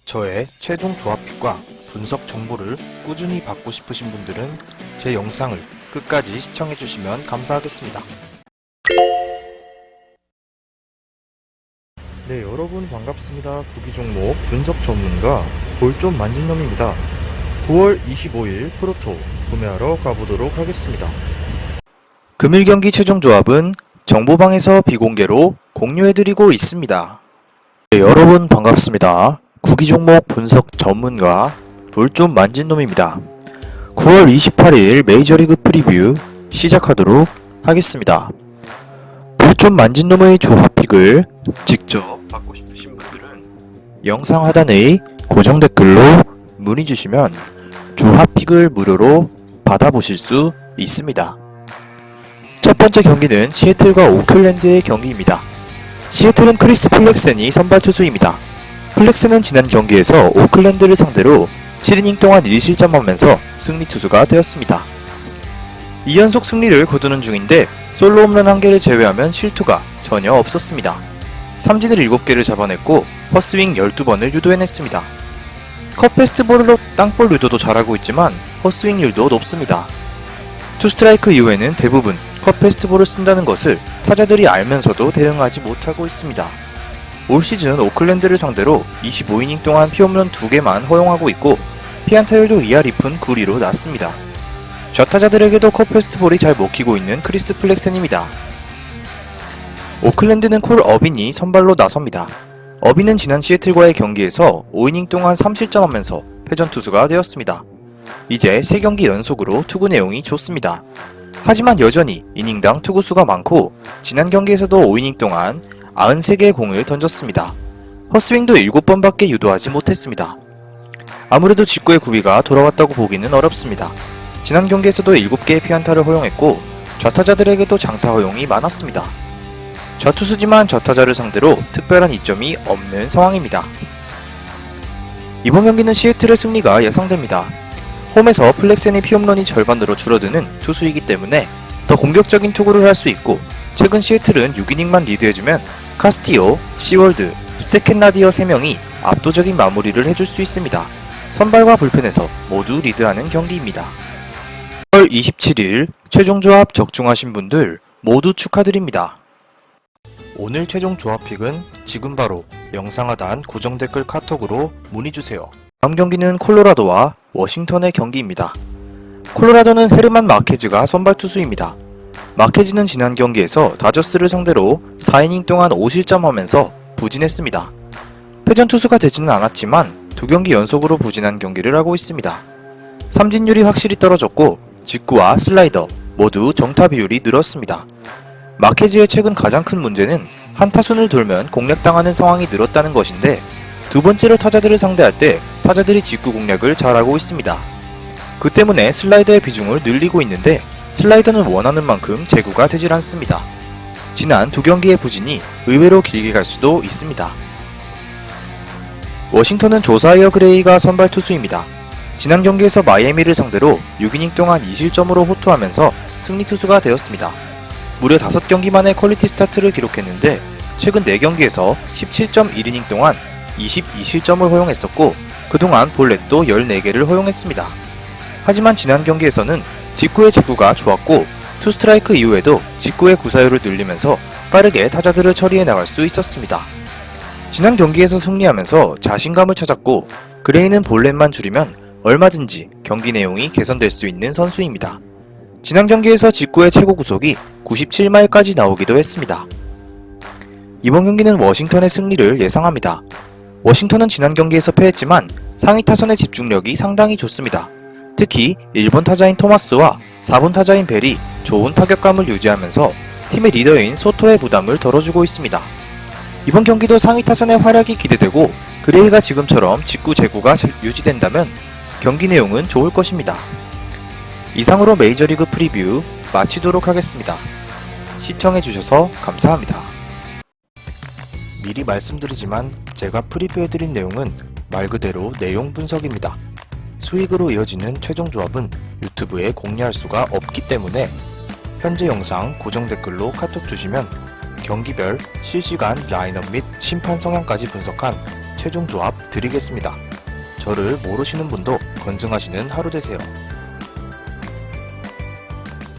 저의 최종 조합픽과 분석 정보를 꾸준히 받고 싶으신 분들은 제 영상을 끝까지 시청해주시면 감사하겠습니다. 네, 여러분 반갑습니다. 구기 종목 분석 전문가 볼좀 만진 놈입니다. 9월 25일 프로토 구매하러 가보도록 하겠습니다. 금일 경기 최종 조합은 정보방에서 비공개로 공유해드리고 있습니다. 네, 여러분 반갑습니다. 구기 종목 분석 전문가 볼좀 만진 놈입니다. 9월 28일 메이저리그 프리뷰 시작하도록 하겠습니다. 볼좀 만진 놈의 조합픽을 직접 받고 싶으신 분들은 영상 하단의 고정 댓글로 문의 주시면 조합픽을 무료로 받아보실 수 있습니다. 첫 번째 경기는 시애틀과 오클랜드의 경기입니다. 시애틀은 크리스 플렉센이 선발 투수입니다. 플렉센은 지난 경기에서 오클랜드를 상대로 7이닝 동안 1실점하면서 승리 투수가 되었습니다. 2연속 승리를 거두는 중인데 솔로 홈런 1개를 제외하면 실투가 전혀 없었습니다. 삼진을 7개를 잡아냈고 헛스윙 12번을 유도해냈습니다. 컷 패스트볼로 땅볼 유도도 잘하고 있지만 헛스윙률도 높습니다. 투스트라이크 이후에는 대부분 컷 패스트볼을 쓴다는 것을 타자들이 알면서도 대응하지 못하고 있습니다. 올 시즌 오클랜드를 상대로 25이닝 동안 피홈런 2개만 허용하고 있고 피안타율도 2할 2푼 9리로 낮습니다. 좌타자들에게도 컷 패스트볼이 잘 먹히고 있는 크리스 플렉센입니다. 오클랜드는 콜 어빈이 선발로 나섭니다. 어빈은 지난 시애틀과의 경기에서 5이닝 동안 3실점하면서 패전 투수가 되었습니다. 이제 3경기 연속으로 투구 내용이 좋습니다. 하지만 여전히 이닝당 투구수가 많고 지난 경기에서도 5이닝 동안 93개의 공을 던졌습니다. 헛스윙도 7번밖에 유도하지 못했습니다. 아무래도 직구의 구비가 돌아왔다고 보기는 어렵습니다. 지난 경기에서도 7개의 피안타를 허용했고 좌타자들에게도 장타 허용이 많았습니다. 좌투수지만 좌타자를 상대로 특별한 이점이 없는 상황입니다. 이번 경기는 시애틀의 승리가 예상됩니다. 홈에서 플렉센의 피홈런이 절반으로 줄어드는 투수이기 때문에 더 공격적인 투구를 할 수 있고 최근 시애틀은 6이닝만 리드해주면 카스티오, 시월드, 스테켄라디어 3명이 압도적인 마무리를 해줄 수 있습니다. 선발과 불펜에서 모두 리드하는 경기입니다. 9월 27일 최종 조합 적중하신 분들 모두 축하드립니다. 오늘 최종 조합픽은 지금 바로 영상 하단 고정 댓글 카톡으로 문의주세요. 다음 경기는 콜로라도와 워싱턴의 경기입니다. 콜로라도는 헤르만 마케즈가 선발 투수입니다. 마케즈는 지난 경기에서 다저스를 상대로 4이닝 동안 5실점하면서 부진했습니다. 패전 투수가 되지는 않았지만 2경기 연속으로 부진한 경기를 하고 있습니다. 삼진율이 확실히 떨어졌고 직구와 슬라이더 모두 정타 비율이 늘었습니다. 마케즈의 최근 가장 큰 문제는 한타순을 돌면 공략당하는 상황이 늘었다는 것인데 두 번째로 타자들을 상대할 때 타자들이 직구 공략을 잘하고 있습니다. 그 때문에 슬라이더의 비중을 늘리고 있는데 슬라이더는 원하는 만큼 제구가 되질 않습니다. 지난 2경기의 부진이 의외로 길게 갈 수도 있습니다. 워싱턴은 조사이어 그레이가 선발 투수입니다. 지난 경기에서 마이애미를 상대로 6이닝 동안 2실점으로 호투하면서 승리 투수가 되었습니다. 무려 5경기 만에 퀄리티 스타트를 기록했는데 최근 4경기에서 17.1이닝 동안 22실점을 허용했었고 그동안 볼넷도 14개를 허용했습니다. 하지만 지난 경기에서는 직구의 제구가 좋았고 투스트라이크 이후에도 직구의 구사율을 늘리면서 빠르게 타자들을 처리해 나갈 수 있었습니다. 지난 경기에서 승리하면서 자신감을 찾았고 그레이는 볼넷만 줄이면 얼마든지 경기 내용이 개선될 수 있는 선수입니다. 지난 경기에서 직구의 최고 구속이 97마일까지 나오기도 했습니다. 이번 경기는 워싱턴의 승리를 예상합니다. 워싱턴은 지난 경기에서 패했지만 상위 타선의 집중력이 상당히 좋습니다. 특히 1번 타자인 토마스와 4번 타자인 벨이 좋은 타격감을 유지하면서 팀의 리더인 소토의 부담을 덜어주고 있습니다. 이번 경기도 상위 타선의 활약이 기대되고 그레이가 지금처럼 직구 제구가 유지된다면 경기 내용은 좋을 것입니다. 이상으로 메이저리그 프리뷰 마치도록 하겠습니다. 시청해주셔서 감사합니다. 미리 말씀드리지만 제가 프리뷰해드린 내용은 말 그대로 내용 분석입니다. 수익으로 이어지는 최종 조합은 유튜브에 공개할 수가 없기 때문에 현재 영상 고정 댓글로 카톡 주시면 경기별 실시간 라인업 및 심판 성향까지 분석한 최종 조합 드리겠습니다. 저를 모르시는 분도 건승하시는 하루 되세요.